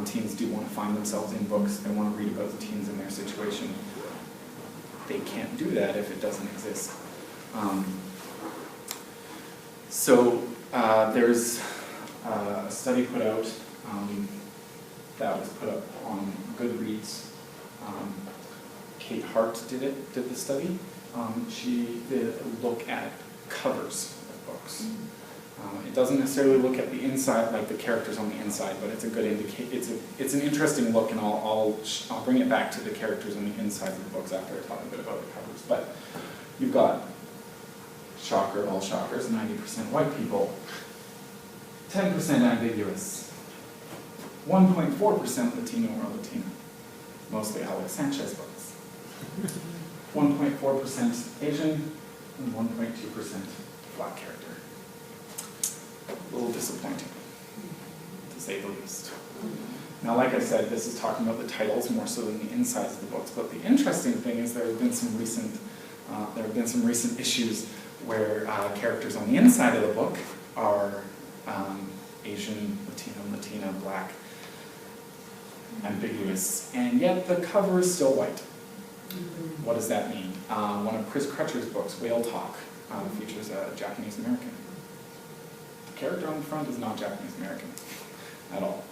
teens do want to find themselves in books, they want to read about the teens in their situation. They can't do that if it doesn't exist. There's a study put out that was put up on Goodreads. Kate Hart did the study. She did a look at covers of books. It doesn't necessarily look at the inside, like the characters on the inside, but it's a good indicator. It's an interesting look, and I'll bring it back to the characters on the insides of the books after I talk a bit about the covers. But you've got, shocker, all shockers, 90% white people, 10% ambiguous, 1.4% Latino or Latina, mostly Alex Sanchez books, 1.4% Asian, and 1.2% Black character. A little disappointing, to say the least. Now, like I said, this is talking about the titles more so than the insides of the books, but the interesting thing is there have been some recent issues where characters on the inside of the book are Asian, Latino, Latina, Black, ambiguous, and yet the cover is still white. What does that mean? One of Chris Crutcher's books, Whale Talk, features a Japanese American. The character on the front is not Japanese American at all.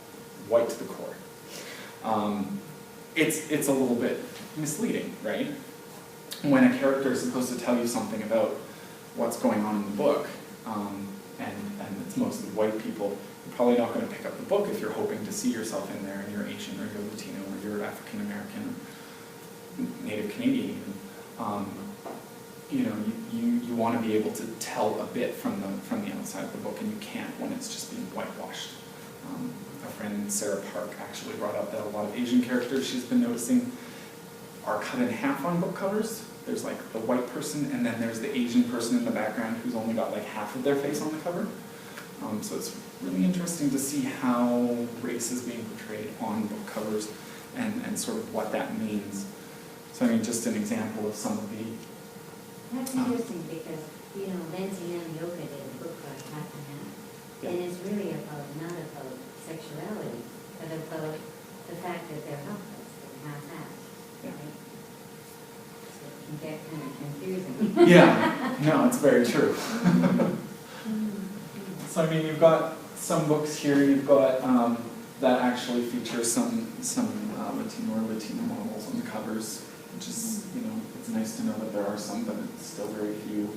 White to the core. It's a little bit misleading, right? When a character is supposed to tell you something about what's going on in the book, and it's mostly white people, you're probably not going to pick up the book if you're hoping to see yourself in there and you're Asian or you're Latino or you're African American or Native Canadian even. You want to be able to tell a bit from the outside of the book, and you can't when it's just being whitewashed. A friend, Sarah Park, actually brought up that a lot of Asian characters she's been noticing are cut in half on book covers. There's like the white person, and then there's the Asian person in the background who's only got like half of their face on the cover. So it's really interesting to see how race is being portrayed on book covers and sort of what that means. So I mean, just an example of some of the... That's interesting because, Lindsay and Yoga did a book called Half and Half. Yeah. And it's really not about sexuality, but about the fact that they're helpless and half-assed. Yeah. Right? So it can get kind of confusing. Yeah, no, it's very true. So I mean, you've got some books here, you've got that actually feature some Latino or Latina models on the covers, which is, it's nice to know that there are some, but it's still very few.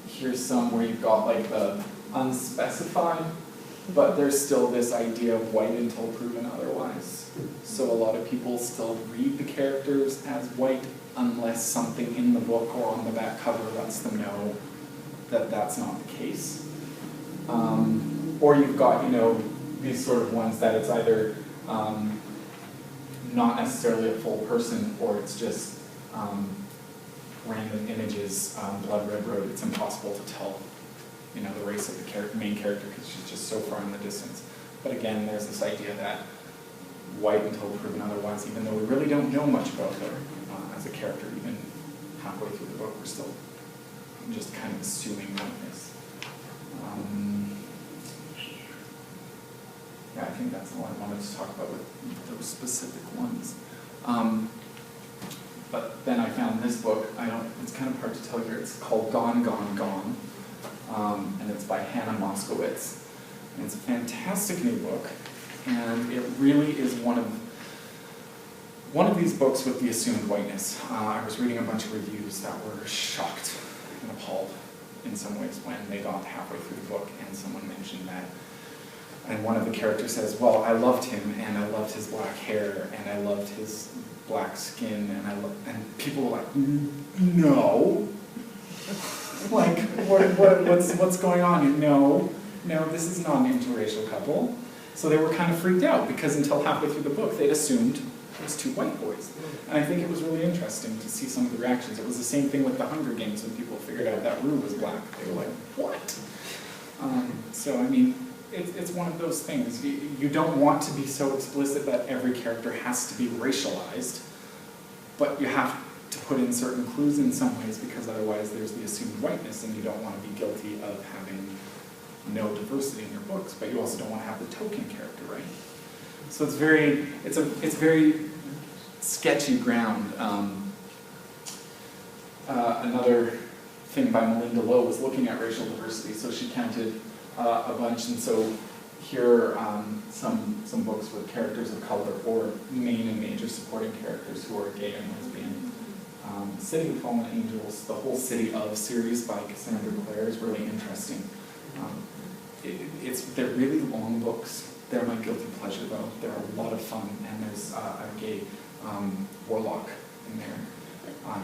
Here's some where you've got like the unspecified, but there's still this idea of white until proven otherwise. So a lot of people still read the characters as white unless something in the book or on the back cover lets them know that that's not the case. Or you've got, these sort of ones that it's either not necessarily a full person, or it's just random images, Blood Red Road. It's impossible to tell, the race of the main character because she's just so far in the distance. But again, there's this idea that white until proven otherwise, even though we really don't know much about her as a character, even halfway through the book, we're still just kind of assuming whiteness. Yeah, I think that's all I wanted to talk about with those specific ones. But then I found this book. It's kind of hard to tell here. It's called Gone, Gone, Gone. And it's by Hannah Moskowitz. And it's a fantastic new book. And it really is one of these books with the assumed whiteness. I was reading a bunch of reviews that were shocked and appalled in some ways when they got halfway through the book and someone mentioned that. And one of the characters says, well, I loved him, and I loved his black hair, and I loved his black skin, and people were like, no. Like, what's going on? No, this is not an interracial couple. So they were kind of freaked out, because until halfway through the book, they'd assumed it was two white boys. And I think it was really interesting to see some of the reactions. It was the same thing with the Hunger Games when people figured out that Rue was black. They were like, what? So, I mean, it's one of those things. You don't want to be so explicit that every character has to be racialized, but you have to put in certain clues in some ways, because otherwise there's the assumed whiteness, and you don't want to be guilty of having no diversity in your books, but you also don't want to have the token character, right? So it's very sketchy ground. Another thing by Melinda Lowe was looking at racial diversity, so she counted a bunch, and so here are some books with characters of color or main and major supporting characters who are gay and lesbian. City of Fallen Angels, the whole City of series by Cassandra Clare is really interesting. They're really long books. They're my guilty pleasure though. They're a lot of fun, and there's a gay warlock in there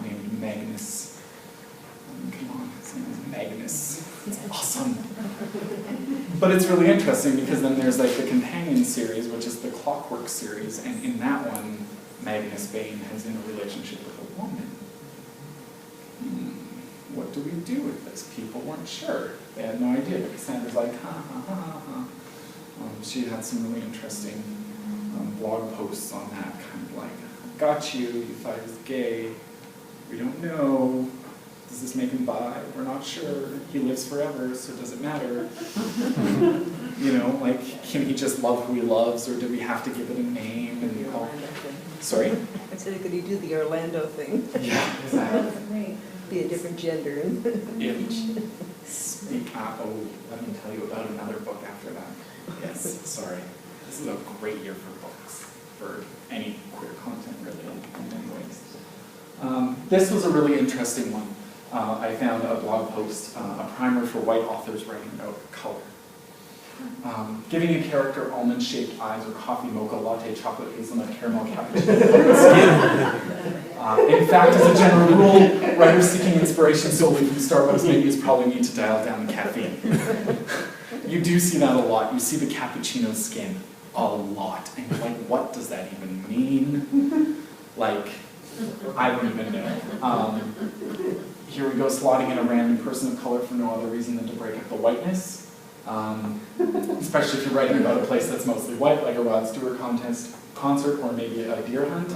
named Magnus. Come on, his name is Magnus. It's awesome. But it's really interesting because then there's like the companion series, which is the Clockwork series, and in that one, Magnus Bane is in a relationship with a woman. What do we do with this? People weren't sure. They had no idea, but Cassandra's like, ha ha ha ha ha. She had some really interesting blog posts on that, kind of like, got you, you thought he was gay, we don't know. Does this make him bi? We're not sure. He lives forever, so does it matter? You know, like, can he just love who he loves, or do we have to give it a name? And all? Sorry? I said, could he do the Orlando thing? Yeah, exactly. Be a different gender. Let me tell you about another book after that. Yes, sorry. This is a great year for books, for any queer content, really, in many ways. This was a really interesting one. I found a blog post, a primer for white authors writing about color. Giving a character almond-shaped eyes or coffee mocha latte chocolate hazelnut caramel cappuccino skin. In fact, as a general rule, writers seeking inspiration solely from Starbucks menus probably need to dial down the caffeine. You do see that a lot. You see the cappuccino skin a lot. And you're like, what does that even mean? Like, I don't even know. Here we go, slotting in a random person of color for no other reason than to break up the whiteness. Especially if you're writing about a place that's mostly white, like a Rod Stewart concert, or maybe a deer hunt.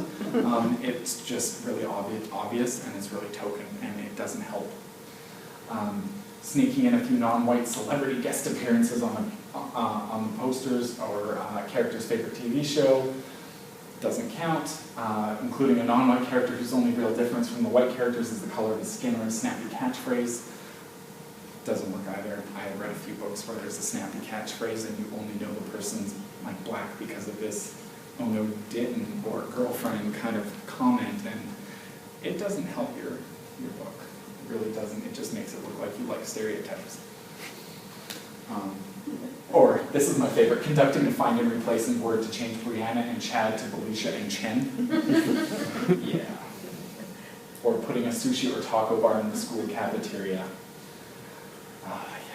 It's just really obvious, and it's really token, and it doesn't help. Sneaking in a few non-white celebrity guest appearances on the posters or a character's favorite TV show doesn't count. Including a non-white character whose only real difference from the white characters is the color of his skin or a snappy catchphrase. Doesn't work either. I have read a few books where there's a snappy catchphrase and you only know the person's like black because of this "oh no you didn't" or girlfriend kind of comment, and it doesn't help your book. It really doesn't. It just makes it look like you like stereotypes. Or, this is my favorite, conducting a find and replacing word to change Brianna and Chad to Felicia and Chen. Yeah. Or putting a sushi or taco bar in the school cafeteria.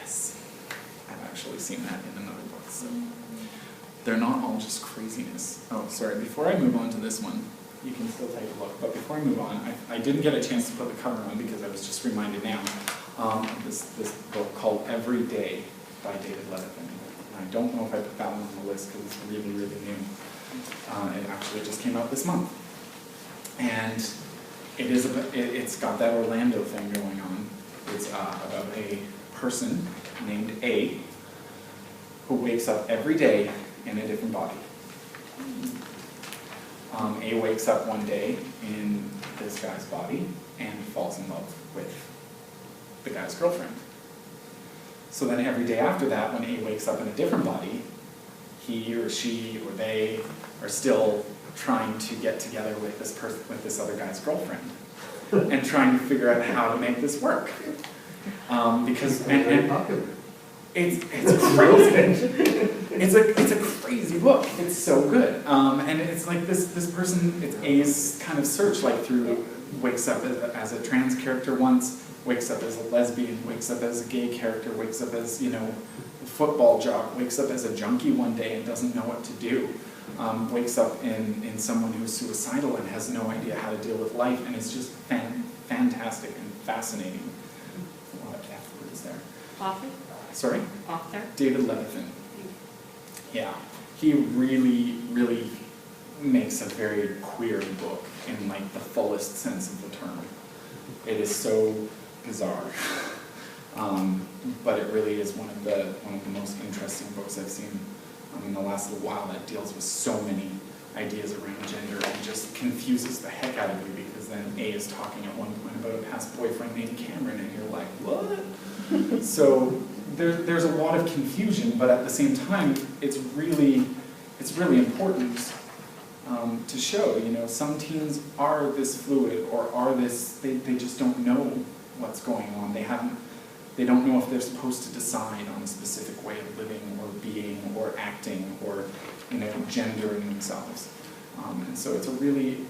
Yes. I've actually seen that in another book, so. They're not all just craziness. Oh, sorry, before I move on to this one, you can still take a look, but before I move on, I didn't get a chance to put the cover on because I was just reminded now of this book called Every Day by David Levithan. I don't know if I put that one on the list because it's really, really new. It actually just came out this month. And it's got that Orlando thing going on. It's about a person named A who wakes up every day in a different body. A wakes up one day in this guy's body and falls in love with the guy's girlfriend. So then every day after that, when A wakes up in a different body, he or she or they are still trying to get together with this person, with this other guy's girlfriend, and trying to figure out how to make this work. Because it's crazy. It's a crazy book. It's so good. And it's like this person, it's A's kind of search, like through, wakes up as a trans character once, wakes up as a lesbian, wakes up as a gay character, wakes up as, a football jock, wakes up as a junkie one day and doesn't know what to do, wakes up in someone who's suicidal and has no idea how to deal with life, and it's just fantastic and fascinating. A lot of F words there. Author? Sorry? Author? David Levithan. Yeah. He really, really makes a very queer book in like the fullest sense of the term. It is so bizarre, but it really is one of the most interesting books I've seen in the last little while that deals with so many ideas around gender and just confuses the heck out of you, because then A is talking at one point about a past boyfriend named Cameron, and you're like, what? So there's a lot of confusion, but at the same time, it's really important to show, some teens are this fluid, or are this, they just don't know what's going on. They don't know if they're supposed to decide on a specific way of living or being or acting or, gendering themselves. And so it's a really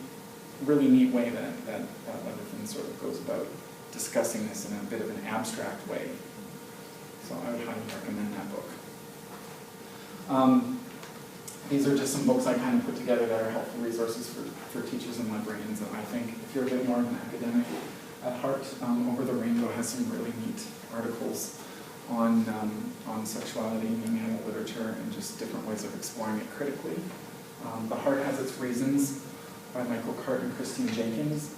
neat way that Leatherton sort of goes about discussing this in a bit of an abstract way. So I would highly recommend that book. These are just some books I kind of put together that are helpful resources for teachers and librarians, and I think if you're a bit more of an academic at heart, Over the Rainbow has some really neat articles on sexuality and young adult literature and just different ways of exploring it critically. The Heart Has Its Reasons by Michael Cart and Christine Jenkins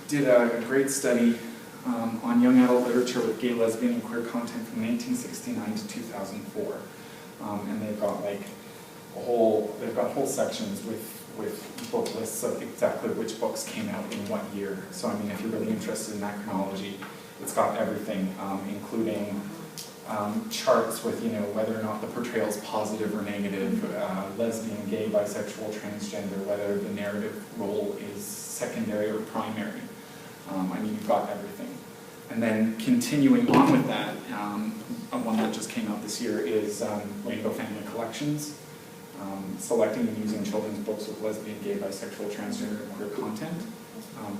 did a great study on young adult literature with gay, lesbian, and queer content from 1969 to 2004. And they've got whole sections with book lists of exactly which books came out in what year. So I mean, if you're really interested in that chronology, it's got everything, including charts with whether or not the portrayal is positive or negative, lesbian, gay, bisexual, transgender, whether the narrative role is secondary or primary. I mean, you've got everything. And then continuing on with that, one that just came out this year is Rainbow Family Collections, selecting and using children's books with lesbian, gay, bisexual, transgender, and queer content,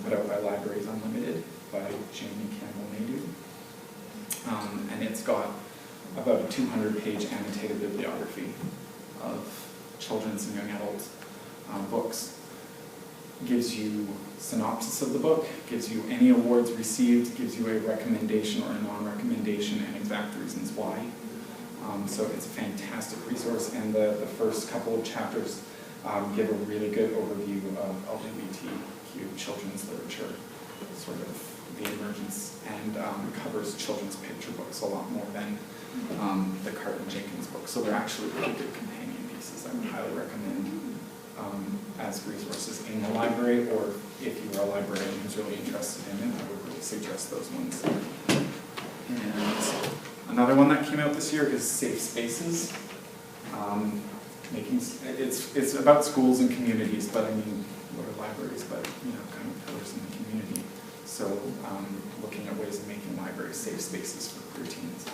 put out by Libraries Unlimited by Jamie Campbell-Nadeau. And it's got about a 200-page annotated bibliography of children's and young adult books. Gives you synopsis of the book, gives you any awards received, gives you a recommendation or a non-recommendation, and exact reasons why. So it's a fantastic resource, and the first couple of chapters give a really good overview of LGBTQ children's literature, sort of the emergence, and covers children's picture books a lot more than the Cart and Jenkins books. So they're actually really good companion pieces I would highly recommend as resources in the library, or if you are a librarian who's really interested in it, I would really suggest those ones. And another one that came out this year is Safe Spaces. It's about schools and communities, but I mean, what are libraries, but kind of pillars in the community. So looking at ways of making libraries safe spaces for queer teens.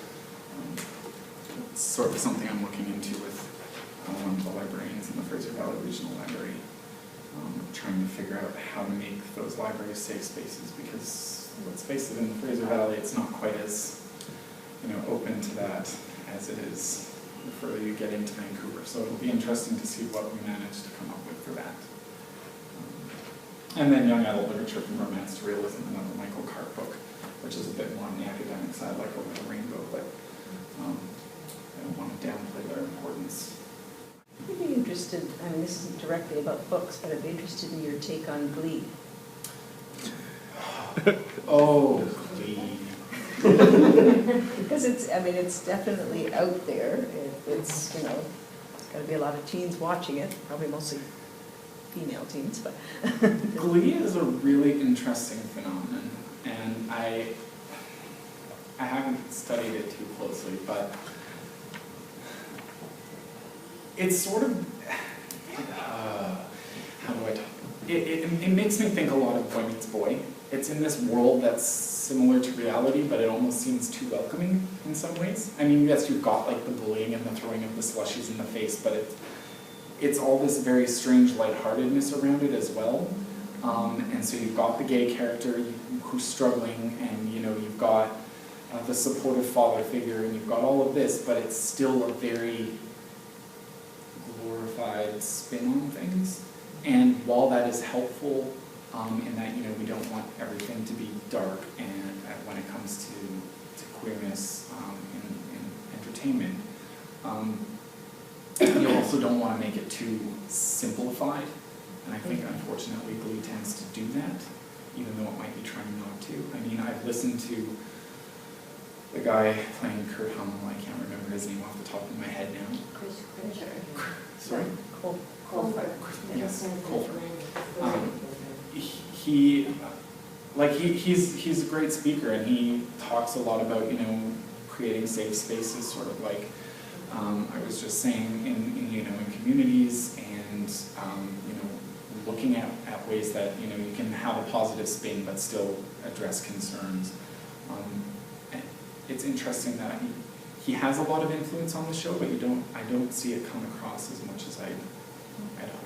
It's sort of something I'm looking into with one of the librarians in the Fraser Valley Regional Library, trying to figure out how to make those libraries safe spaces, because let's face it, in the Fraser Valley it's not quite as open to that as it is the further you get into Vancouver. So it'll be interesting to see what we manage to come up with for that. And then young adult literature from romance to realism, another Michael Cart book, which is a bit more on the academic side, like Over the Rainbow, but I don't want to downplay their importance. I'd be interested, I mean, this isn't directly about books, but I'd be interested in your take on Glee. Oh, Glee. Because it's definitely out there. It's got to be a lot of teens watching it, probably mostly female teens, but. Glee is a really interesting phenomenon, and I haven't studied it too closely, but it's sort of, how do I talk? It makes me think a lot of Boy Meets Boy. It's in this world that's similar to reality, but it almost seems too welcoming in some ways. I mean, yes, you've got like the bullying and the throwing of the slushies in the face, but it's all this very strange lightheartedness around it as well. And so you've got the gay character who's struggling, and you've got the supportive father figure, and you've got all of this, but it's still a very glorified spin on things. And while that is helpful in that we don't want everything to be dark, and when it comes to queerness in entertainment, you also don't want to make it too simplified. And I think unfortunately Glee tends to do that, even though it might be trying not to. I mean, I've listened to the guy playing Kurt Hummel, I can't remember his name off the top of my head now. Chris Dennis Colfer. He's a great speaker, and he talks a lot about, you know, creating safe spaces, sort of like I was just saying, in communities, and you know, looking at ways that, you know, you can have a positive spin but still address concerns. It's interesting that he has a lot of influence on the show, but I don't see it come across as much as I'd hoped.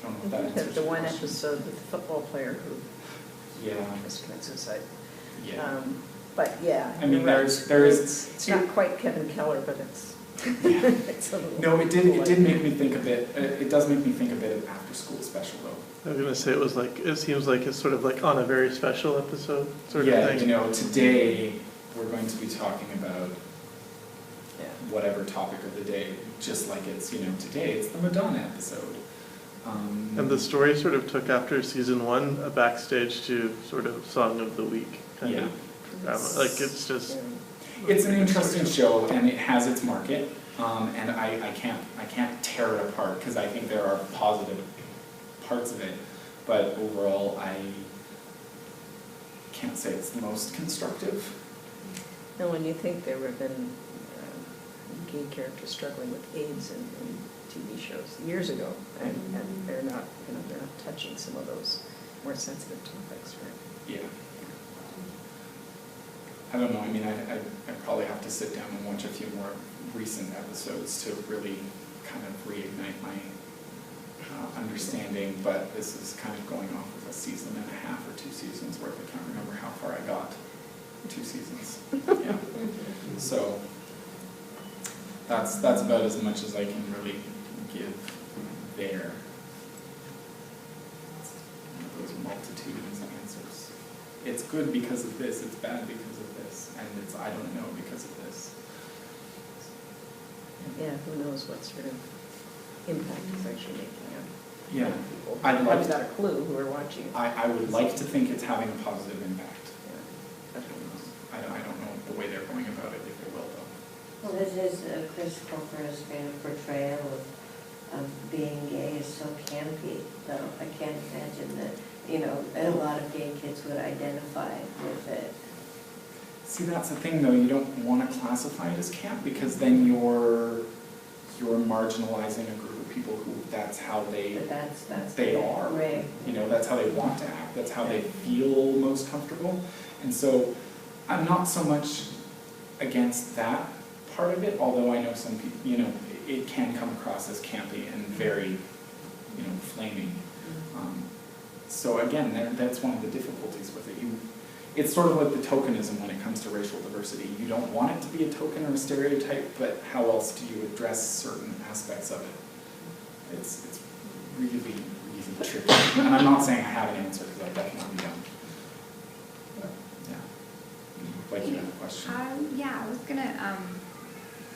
I don't know if that answers The your one question. episode with the football player who just committed suicide. Yeah. But yeah, I mean, you're right. there is. It's not quite Kevin Keller, but it's. Yeah. It's a little. No, it did make me think a bit. It does make me think a bit of After School Special, though. I was gonna say it seems like it's sort of like on a very special episode sort of thing. You know, today we're going to be talking about whatever topic of the day, just like it's, you know, today it's the Madonna episode. And the story sort of took after season 1 a backstage to sort of song of the week kind of drama. Like it's just. It's an interesting show, and it has its market, and I can't tear it apart because I think there are positive parts of it, but overall I can't say it's the most constructive. And when you think there have been gay characters struggling with AIDS in TV shows years ago, and they're not, you know, they're not touching some of those more sensitive topics, right? Yeah. I don't know, I mean, I probably have to sit down and watch a few more recent episodes to really kind of reignite my understanding, but this is kind of going off of a season and a half or 2 seasons worth. I can't remember how far I got. 2 seasons, yeah. So that's about as much as I can really give there. Those multitudes of answers. It's good because of this, it's bad because of this, and it's I don't know because of this. Yeah, who knows what sort of impact it's actually making on people. I'd like I've got a clue who are watching. I would like to think it's having a positive impact. Yeah, but who knows? I don't know the way they're going about it, if it will though. Well, this is Chris Colfer's kind of portrayal of being gay is so campy, though. I can't imagine that, you know, a lot of gay kids would identify with it. See, that's the thing though, you don't want to classify it as camp because then you're marginalizing a group of people who that's how they are. Right. You know, that's how they want to act, that's how they feel most comfortable. And so I'm not so much against that part of it, although I know some people, you know, it can come across as campy and very, you know, flaming. So again, that's one of the difficulties with it. It's sort of like the tokenism when it comes to racial diversity. You don't want it to be a token or a stereotype, but how else do you address certain aspects of it? It's really, really tricky. And I'm not saying I have an answer because I definitely don't. But, yeah. Like you have a question. Yeah, I was gonna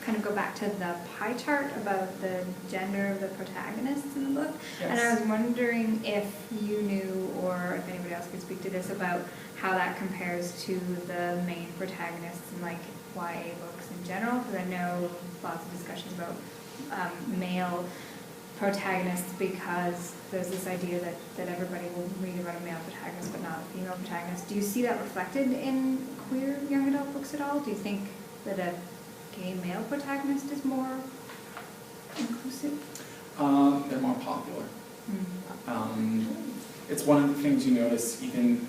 kind of go back to the pie chart about the gender of the protagonists in the book. Yes. And I was wondering if you knew, or if anybody else could speak to this, about how that compares to the main protagonists in like YA books in general, because I know lots of discussions about male protagonists, because there's this idea that everybody will read about a male protagonist but not a female protagonist. Do you see that reflected in queer young adult books at all? Do you think that a gay male protagonist is more inclusive? They're more popular. It's one of the things you notice even,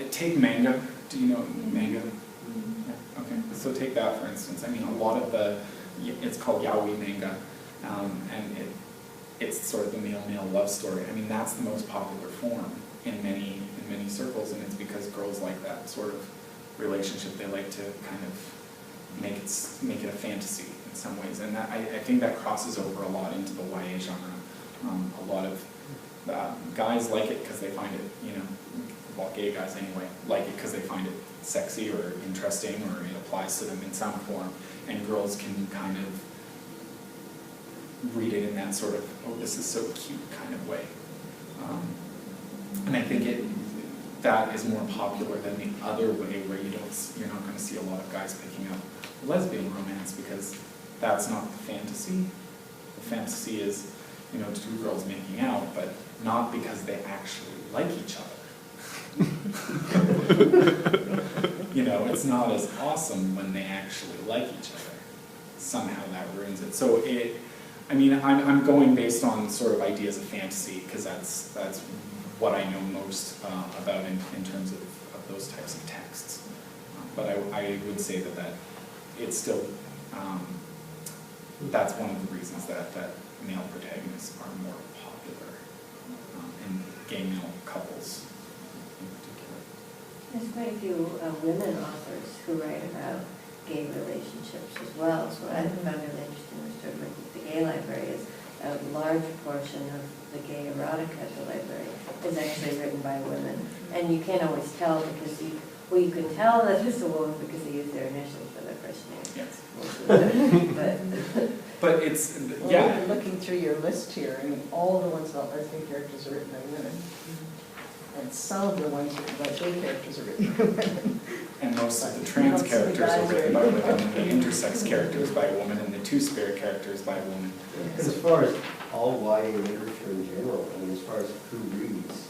take manga. Do you know manga? Yeah. Okay, so take that for instance. I mean, a lot of it's called yaoi manga, and it's sort of the male-male love story. I mean, that's the most popular form in many circles, and it's because girls like that sort of relationship. They like to kind of make it a fantasy in some ways, and that I think that crosses over a lot into the YA genre. A lot of guys like it because they find it, you know, well, gay guys anyway, like it because they find it sexy or interesting, or it applies to them in some form, and girls can kind of read it in that sort of, oh, this is so cute kind of way. And I think that is more popular than the other way, where you're not going to see a lot of guys picking up lesbian romance, because that's not the fantasy. The fantasy is, you know, two girls making out, but not because they actually like each other. You know, it's not as awesome when they actually like each other. Somehow that ruins it. So I mean, I'm going based on sort of ideas of fantasy, because that's what I know most about in terms of those types of texts. But I would say that it's still, that's one of the reasons that male protagonists are more popular in gay male couples in particular. There's quite a few women authors who write about gay relationships as well. So what I found really interesting was sort of like the gay library is a large portion of the gay erotica at the library is actually written by women. And you can't always tell because you can tell that it's a woman because they use their initials for their first name. Yes. But it's, Well, yeah. even looking through your list here, I mean, all the ones about lesbian characters are written by women. And some of the ones written by gay characters are written by women. And most of the trans characters are written by women, and the intersex characters by a woman, and the two-spirit characters by a woman. Because as far as all YA literature in general, I mean, as far as who reads,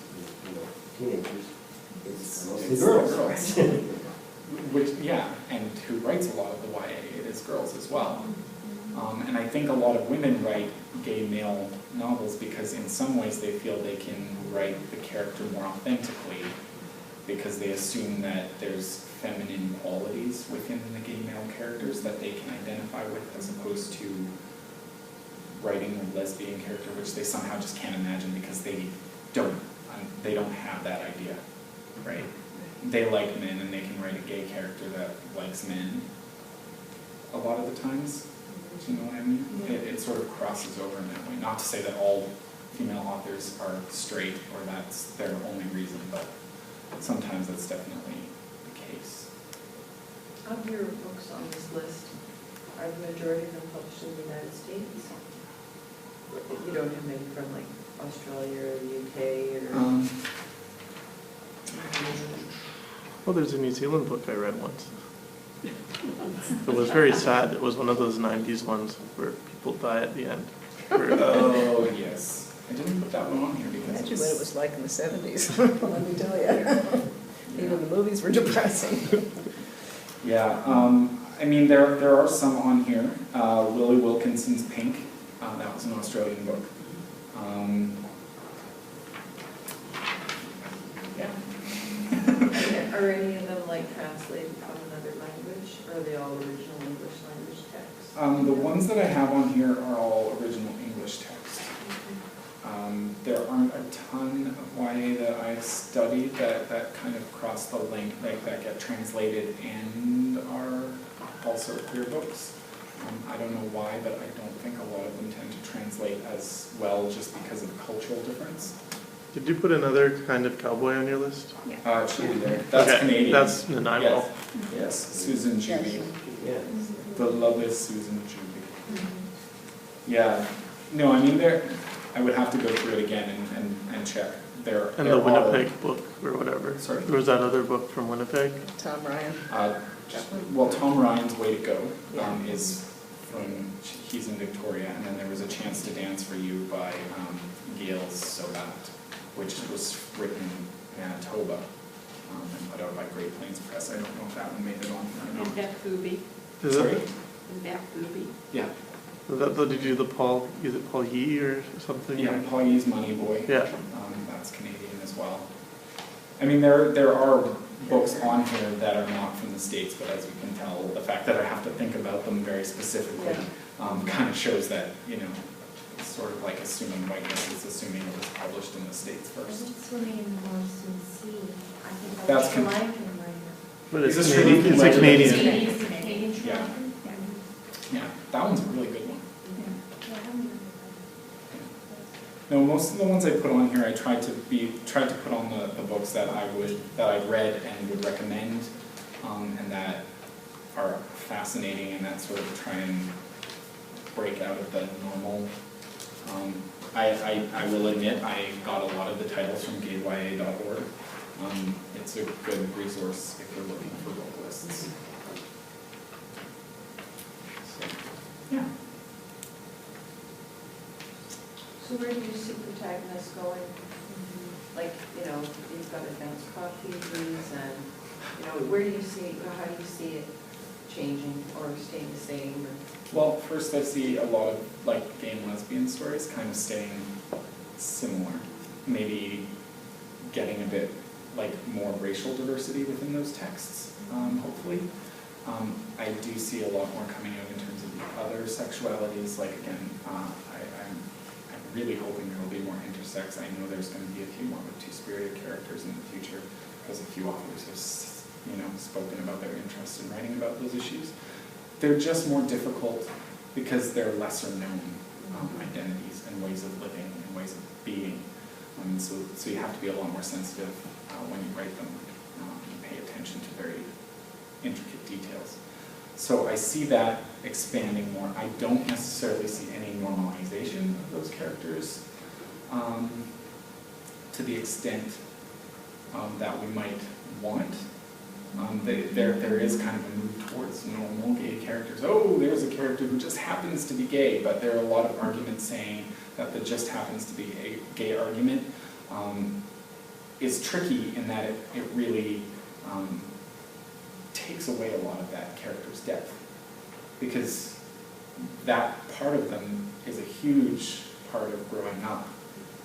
you know, teenagers, it's mostly It's girls. Which, yeah, and who writes a lot of the YA, it is girls as well. And I think a lot of women write gay male novels because in some ways they feel they can write the character more authentically, because they assume that there's feminine qualities within the gay male characters that they can identify with, as opposed to writing a lesbian character, which they somehow just can't imagine because they don't have that idea, right? They like men and they can write a gay character that likes men a lot of the times. Do you know what I mean? It sort of crosses over in that way. Not to say that all female authors are straight or that's their only reason, but sometimes that's definitely the case. Of your books on this list, are the majority of them published in the United States? You don't have many from like Australia or the UK or? Well, there's a New Zealand book I read once. It was very sad. It was one of those 90s ones where people die at the end. Oh, yes. I didn't put that one on here because Imagine what it was like in the 70s, let me tell you. Even the movies were depressing. Yeah, I mean, there are some on here. Willie Wilkinson's Pink, that was an Australian book. Yeah. Are any of them like translated from another language, or are they all original English language texts? The ones that I have on here are all original English text. There aren't a ton of YA that I've studied that kind of cross the link, like that get translated and are also queer books. I don't know why, but I don't think a lot of them tend to translate as well just because of cultural difference. Did you put another kind of cowboy on your list? It should be there. That's Okay, Canadian. That's Nanaimo. Yes, Susan Juby. Yeah. The lovely Susan Juby. Yeah. No, I mean, I would have to go through it again and check. And the Winnipeg book or whatever. Sorry? There was that other book from Winnipeg. Tom Ryan. Well, Tom Ryan's Way to Go Yeah. is from, he's in Victoria, and then there was A Chance to Dance for You by Gail Sobat, which was written in Manitoba and put out by Great Plains Press. I don't know if that one made it on here or And not. Beth Booby. Is Sorry? And Beth Booby. Yeah. Did you do the Paul, is it Paul Yee or something? Yeah, Paul Yee's Money Boy. Yeah. That's Canadian as well. I mean, there are books on here that are not from the States, but as you can tell, the fact that I have to think about them very specifically kind of shows that, you know, it's sort of like assuming whiteness is assuming it was published in the States first. Swimming Morrison C. I think That's that's Jamaican writer. But it's Is this Canadian. true? It's a Canadian. Canadian Sri Yeah. Lankan? Yeah, that one's a really good one. Yeah, I haven't read No, most of the ones I put on here, I tried to put on the books that I've read and would recommend, and that are fascinating and that sort of try and break out of the normal. I will admit I got a lot of the titles from gayya.org. It's a good resource if you're looking for book lists. So, yeah. So where do you see protagonists going? Like, you know, you've got advanced coffees and, you know, where do you see, or how do you see it changing or staying the same? Well, first I see a lot of like gay and lesbian stories kind of staying similar. Maybe getting a bit like more racial diversity within those texts, hopefully. I do see a lot more coming out in terms of the other sexualities. Like again, I'm really hoping there will be more intersex. I know there's going to be a few more with two-spirited characters in the future because a few authors have, spoken about their interest in writing about those issues. They're just more difficult because they're lesser known identities and ways of living and ways of being. So you have to be a lot more sensitive when you write them and pay attention to very intricate details. So I see that expanding more. I don't necessarily see any normalization of those characters to the extent that we might want. There is kind of a move towards normal gay characters. Oh, there's a character who just happens to be gay, but there are a lot of arguments saying that the just happens to be a gay argument is tricky in that it really takes away a lot of that character's depth, because that part of them is a huge part of growing up,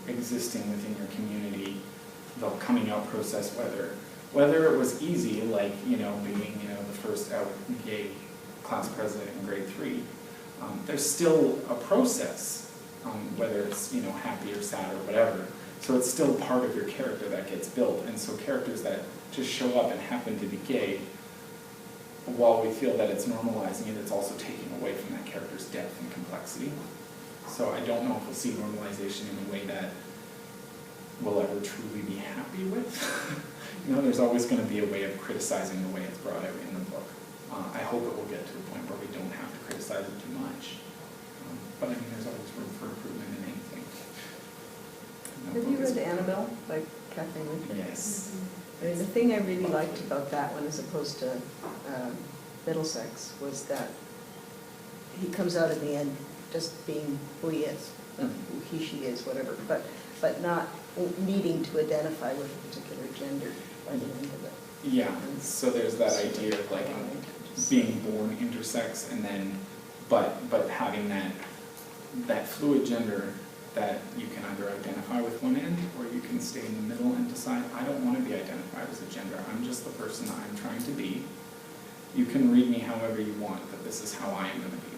existing within your community, the coming out process, whether it was easy, like, being, the first out gay class president in grade 3, there's still a process, whether it's, happy or sad or whatever. So it's still part of your character that gets built. And so characters that just show up and happen to be gay, while we feel that it's normalizing it, it's also taking away from that character's depth and complexity. So I don't know if we'll see normalization in a way that we'll ever truly be happy with. There's always going to be a way of criticizing the way it's brought out in the book. I hope it will get to a point where we don't have to criticize it too much. But there's always room for improvement in anything. Have you read Annabelle by Kathleen Winter? Yes. I mean, the thing I really liked about that one, as opposed to Middlesex, was that he comes out at the end just being who he is, who he, she is, whatever, but not needing to identify with a particular gender by the end of it. Yeah, so there's that idea of like being born intersex and then, but having that fluid gender that you can either identify with one end or you can stay in the middle and decide, I don't want to be identified as a gender, I'm just the person I'm trying to be. You can read me however you want, but this is how I am going to be.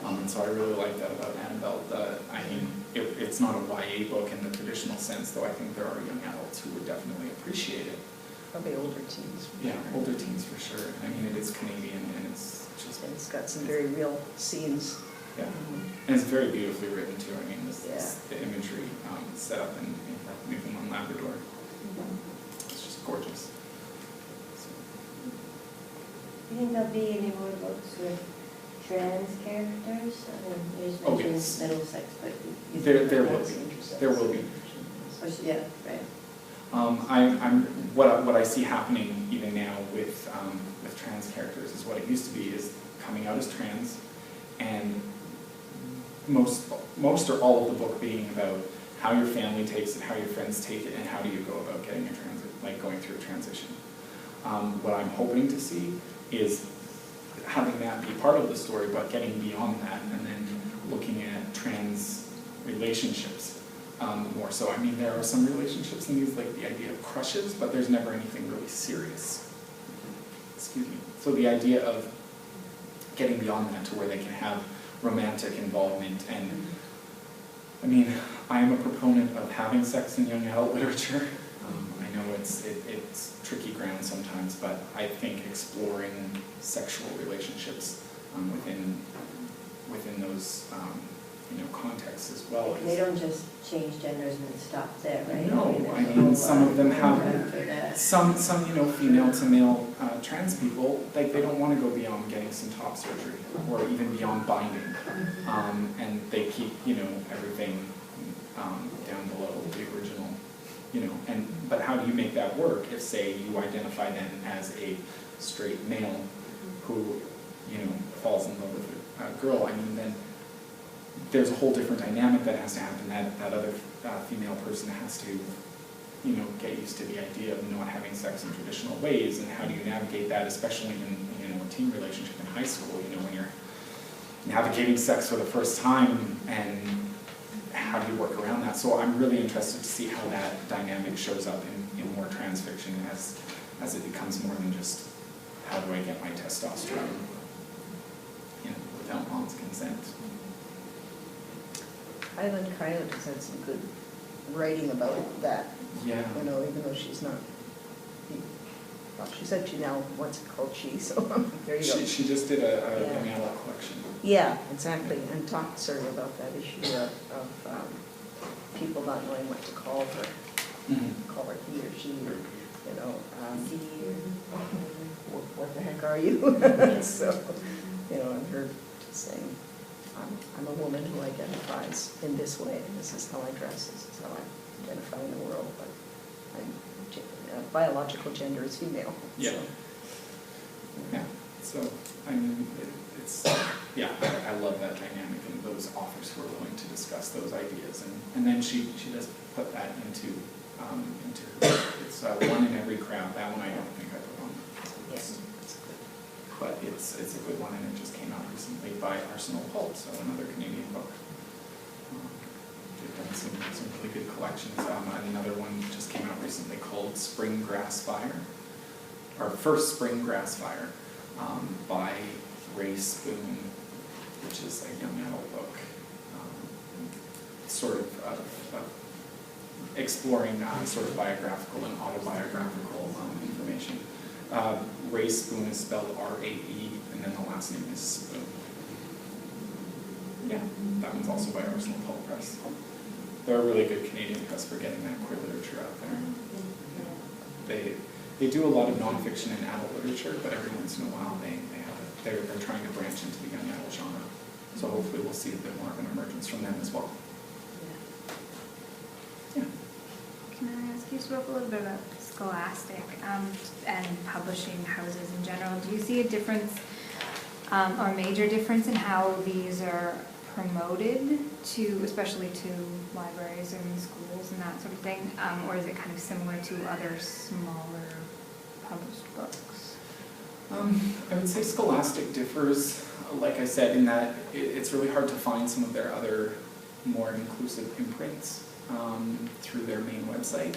And so I really like that about Annabelle. It's not a YA book in the traditional sense, though I think there are young adults who would definitely appreciate it. Probably older teens. Yeah, older teens for sure. It is Canadian and it's just... And it's got some very real scenes. Yeah, and it's very beautifully written too. Yeah. The imagery set up in Newfoundland, Labrador. It's just gorgeous. Do you think there'll be any more books with trans characters? You just Oh, mentioned yes. Middlesex, but you There think will that's be. intersex? There will be. Yeah, right. What I see happening even now with trans characters is what it used to be is coming out as trans, and most or all of the book being about how your family takes it, how your friends take it, and how do you go about getting going through a transition. What I'm hoping to see is having that be part of the story, but getting beyond that and then looking at trans relationships more so. There are some relationships in these, like the idea of crushes, but there's never anything really serious. Excuse me. So the idea of getting beyond that to where they can have romantic involvement, and I am a proponent of having sex in young adult literature. I know it's tricky ground sometimes, but I think exploring sexual relationships within those contexts as well. They don't just change genders and then stop there, right? No, some of them have some female to male trans people, they don't want to go beyond getting some top surgery or even beyond binding, and they keep everything down below the original, but how do you make that work if, say, you identify then as a straight male who falls in love with a girl? Then there's a whole different dynamic that has to happen. That other female person has to, you know, get used to the idea of not having sex in traditional ways, and how do you navigate that, especially in, you know, a teen relationship in high school, you know, when you're navigating sex for the first time, and how do you work around that? So I'm really interested to see how that dynamic shows up in more trans fiction as it becomes more than just, how do I get my testosterone, you know, without mom's consent. Highland Coyote has had some good writing about that, Yeah. you know, even though she's not, well, she said she now wants it called she, so there you go. She just did a Yeah. young adult collection. Yeah, exactly, and talked sort of about that issue of people not knowing what to call her, call her he or she, or, you know, what the heck are you? So, you know, and her just saying, I'm a woman who identifies in this way, this is how I dress, this is how I identify in the world, but biological gender is female. Yeah. So. Yeah, so, I mean, yeah, I love that dynamic, and those authors who are willing to discuss those ideas, and then she does put that into it's one in every crowd. That one I don't think I put on the list. That's good. But it's a good one, and it just came out recently by Arsenal Pulp, so another Canadian book. They've done some really good collections. Another one just came out recently called Spring Grass Fire, or First Spring Grass Fire, by Ray Spoon, which is a young adult book, sort of exploring sort of biographical and autobiographical information. Ray Spoon is spelled R-A-E, and then the last name is Spoon. Yeah, that one's also by Arsenal Pulp Press. They're a really good Canadian press for getting that queer literature out there. They do a lot of nonfiction and adult literature, but every once in a while they're trying to branch into the young adult genre. So hopefully we'll see a bit more of an emergence from them as well. Yeah. Can I ask, you spoke a little bit about Scholastic and publishing houses in general. Do you see a difference or a major difference in how these are promoted to, especially to libraries and schools and that sort of thing? Or is it kind of similar to other smaller published books? I would say Scholastic differs, like I said, in that it's really hard to find some of their other more inclusive imprints through their main website.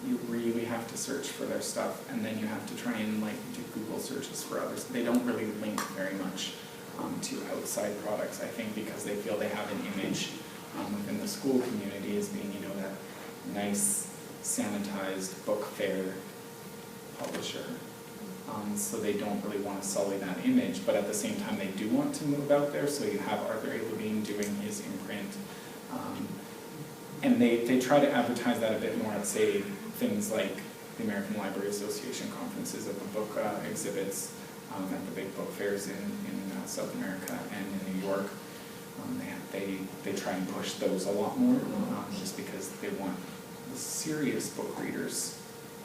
You really have to search for their stuff, and then you have to try and do Google searches for others. They don't really link very much to outside products, I think, because they feel they have an image within the school community as being, you know, that nice, sanitized book fair publisher. So they don't really want to sully that image, but at the same time they do want to move out there. So you have Arthur A. Levine doing his imprint, and they try to advertise that a bit more at, say, things like the American Library Association conferences, at the book exhibits, at the big book fairs in South America and in New York. They try and push those a lot more, just because they want the serious book readers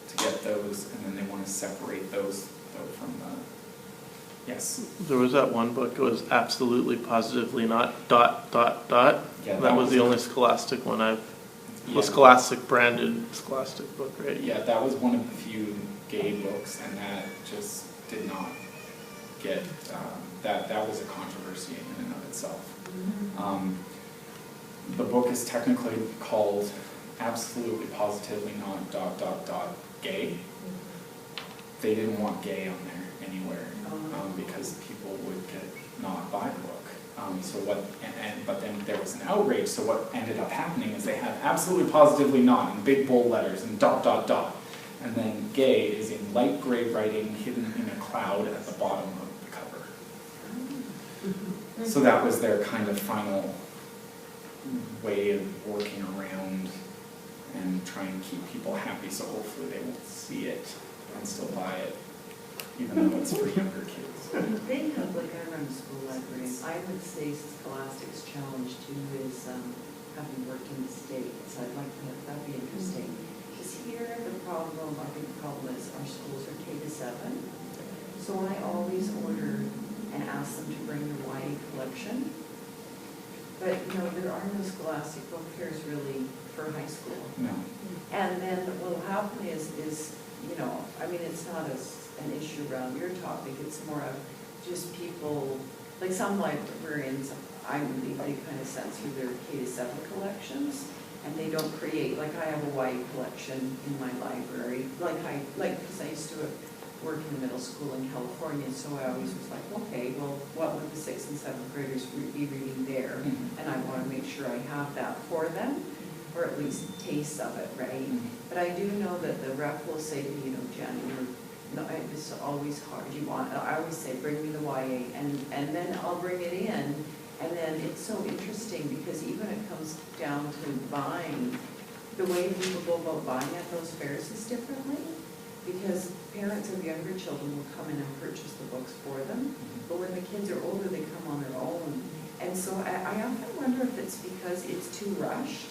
to get those, and then they want to separate those from the, yes. There was that one book, it was absolutely positively not ... Yeah, that was the only Scholastic one the Scholastic branded Scholastic book, right? Yeah, that was one of the few gay books, and that just did not get, that was a controversy in and of itself. The book is technically called Absolutely Positively Not ... Gay. They didn't want gay on there anywhere, because people would get not buy the book. But then there was an outrage, so what ended up happening is they had Absolutely Positively Not in big bold letters and ... And then gay is in light gray writing hidden in a cloud at the bottom of the cover. So that was their kind of final way of working around and try and keep people happy, so hopefully they will see it and still buy it, even though it's for younger kids. Being public, I run a school library, and I would say Scholastic's challenge too is having worked in the States. I'd like to, that'd be interesting. Because here the problem, I think the problem is our schools are K-7. So I always order and ask them to bring their YA collection. But, you know, there are no scholastic book fairs really for high school. No. And then what will happen is, you know, I mean, it's not an issue around your topic, it's more of just people, like some librarians, I believe they kind of censor their K-7 collections, and they don't create, like I have a YA collection in my library, because I used to work in the middle school in California, so I always was like, okay, well, what would the 6th and 7th graders be reading there? Mhm. And I want to make sure I have that for them, or at least taste of it, right? Mhm. But I do know that the rep will say to me, you know, Jen, it's always hard, I always say, bring me the YA, and then I'll bring it in, and then it's so interesting, because even it comes down to buying, the way people go about buying at those fairs is differently, because parents of younger children will come in and purchase the books for them, but when the kids are older, they come on their own. And so I often wonder if it's because it's too rushed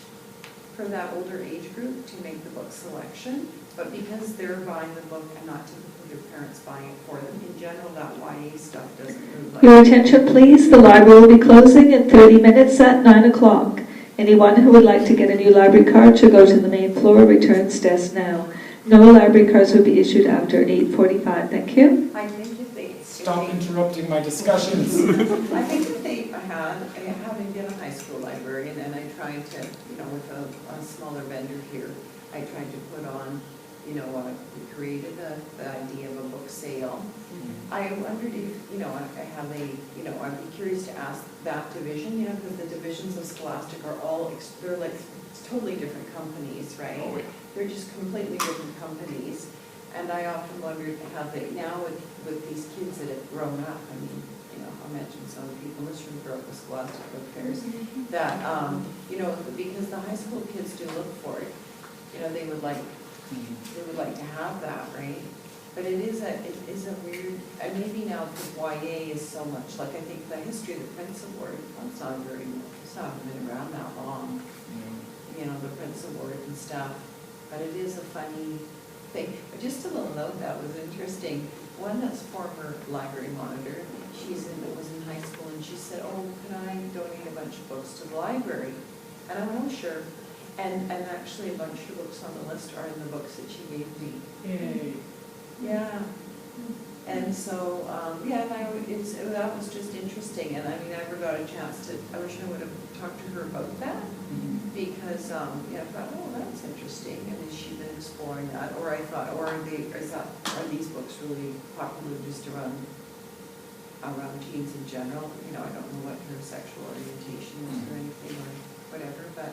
for that older age group to make the book selection, but because they're buying the book and not typically their parents buying it for them, in general, that YA stuff doesn't move like. Your attention please, the library will be closing in 30 minutes at 9 o'clock. Anyone who would like to get a new library card should go to the main floor returns desk now. No library cards will be issued after 8:45. Thank you. I think if they. Stop interrupting my discussions. I think if they having been a high school librarian, and I tried to, you know, with a smaller vendor here, I tried to put on, you know, we created the idea of a book sale. I wondered if, you know, I'd be curious to ask that division, you know, because the divisions of Scholastic are all, they're like totally different companies, right? Oh, yeah. They're just completely different companies. And I often wondered how they, now with these kids that have grown up, I mean, you know, I'll mention some of the people in this room grew up with Scholastic book fairs, that, you know, because the high school kids do look for it, you know, they would like to have that, right? But it is a weird, and maybe now because YA is so much, like I think the history of the Prince Award, it's not been around that long, you know, the Prince Award and stuff, but it is a funny thing. But just a little note that was interesting, one that's former library monitor, was in high school, and she said, oh, can I donate a bunch of books to the library? And I went, oh, sure. And actually a bunch of books on the list are in the books that she gave me. Yay. Yeah. And so, yeah, and that was just interesting. And I mean, I never got a chance to, I wish I would have talked to her about that. Because, yeah, I thought, oh, that's interesting. And has she been exploring that? Or I thought, are these books really popular just around teens in general? You know, I don't know what her sexual orientation is or anything or whatever, but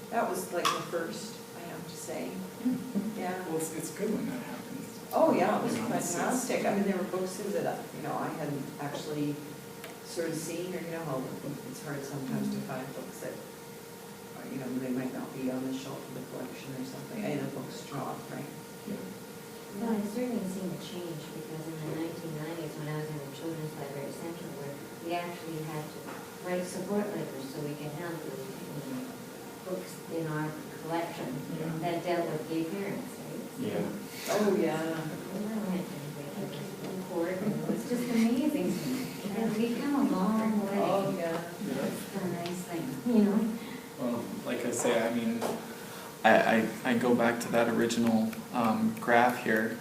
that was like the first, I have to say. Yeah. Well, it's good when that happens. Oh, yeah, it was You know, it's- fantastic. I mean, there were books that, you know, I hadn't actually sort of seen, or, you know, how it's hard sometimes to find books that, you know, they might not be on the shelf of the collection or something, and the book's drop, right? Well, I've certainly seen a change, because in the 1990s, when I was in the Children's Library Central, where we actually had to write support letters so we could have the books in our collection that dealt with gay parents, right? Yeah. Oh, yeah. And I went to court, and it was just amazing. And we've come a long way. Oh, yeah. That's a nice thing, you know? Well, like I say, I mean, I go back to that original graph here,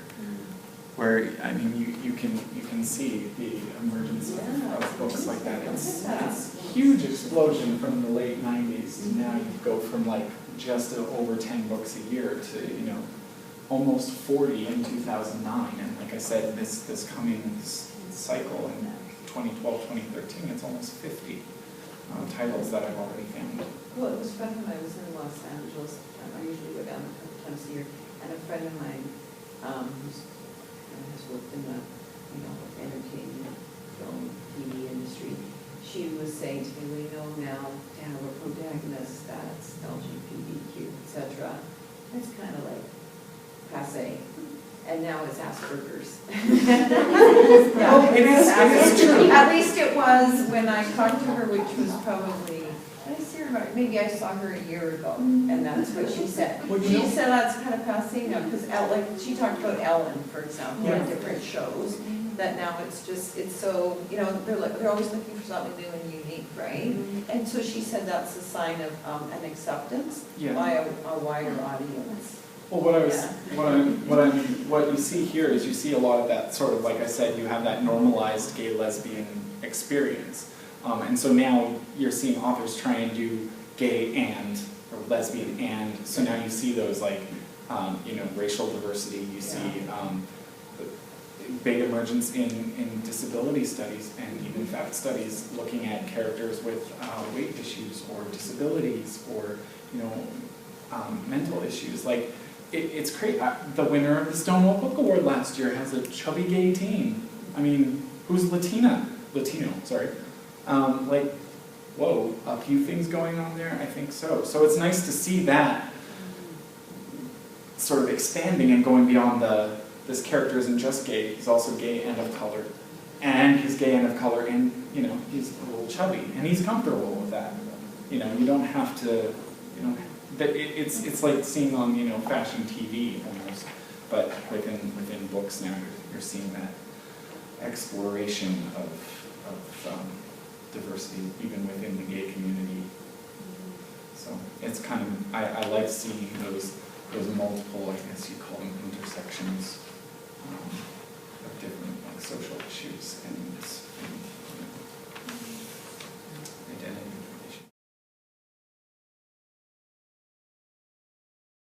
where, I mean, you can see the emergence of books like that. It's a huge explosion from the late 90s to now. You go from like just over 10 books a year to, you know, almost 40 in 2009. And like I said, this coming cycle in 2012, 2013, it's almost 50 titles that I've already found. Well, it was fun when I was in Los Angeles. I usually go down a couple times a year, and a friend of mine who's has worked in the, you know, entertainment, film, TV industry, she was saying to me, we know now to have a protagonist that's LGBTQ, etc. It's kind of like passé. And now it's Asperger's. Oh, it is true. At least it was when I talked to her, which was probably, I see her about, maybe I saw her a year ago, and that's what she said. Well, you She know- said that's kind of passé now, because like she talked about Ellen, for example, Yeah. in different shows, that now it's just, it's so, you know, they're always looking for something new and unique, right? And so she said that's a sign of an acceptance Yeah. by a wider audience. Well, what you see here is you see a lot of that sort of, like I said, you have that normalized gay lesbian experience. And so now you're seeing authors try and do gay and, or lesbian and, so now you see those like, you know, racial diversity, you see big emergence in disability studies and even fact studies looking at characters with weight issues or disabilities or, you know, mental issues. Like, it's great. The winner of the Stonewall Book Award last year has a chubby gay teen. I mean, who's Latino, sorry. Like, whoa, a few things going on there? I think so. So it's nice to see that sort of expanding and going beyond this character isn't just gay, he's also gay and of color. And he's gay and of color and, you know, he's a little chubby. And he's comfortable with that. You know, you don't have to, you know, it's like seeing on, you know, fashion TV almost. But within books now, you're seeing that exploration of diversity even within the gay community. So it's kind of, I like seeing those multiple, I guess you call them intersections of different like social issues and